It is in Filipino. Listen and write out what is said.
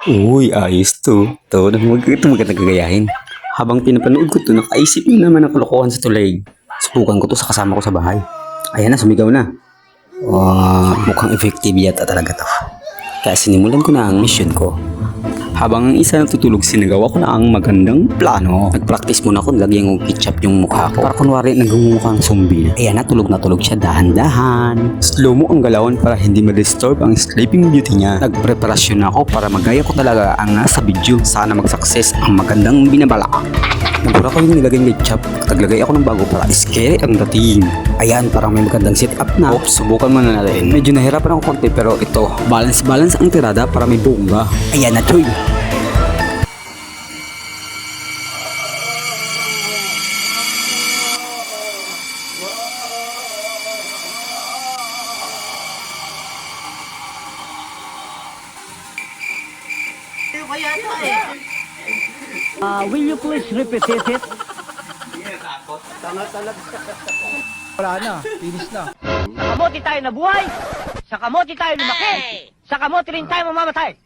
Uy, ayos to. Ito magandang gagayahin. Habang pinapanood ko to, nakaisip na naman ang kalokohan sa tulay. Subukan ko to sa kasama ko sa bahay. Ayan na, sumigaw na. Mukhang effective yata talaga to. Kaya sinimulan ko na ang mission ko. Habang ang isa natutulog, sinagawa ko na ang magandang plano. Nag-practice muna ako, lagyan ng ketchup yung mukha ko. Para kunwari nagmumukhang zombie. Ayan, natulog siya dahan-dahan. Slow mo ang galawan para hindi ma-disturb ang sleeping beauty niya. Nagpreparasyon ako para magaya ko talaga ang nasa video. Sana mag-success ang magandang binabala. Nagura ko yung nilagay ng ketchup. Taglagay ako ng bago para scary ang dating. Ayan, parang may magandang setup na. Subukan muna natin. Medyo nahirapan ako konti pero ito, balance ang tirada para may bongga. Ayan na, choy. Will you please repeat it? Wala na, finish na. Sa kamote tayo nabuhay, sa kamote tayo lumaki, sa kamote rin tayo mamamatay.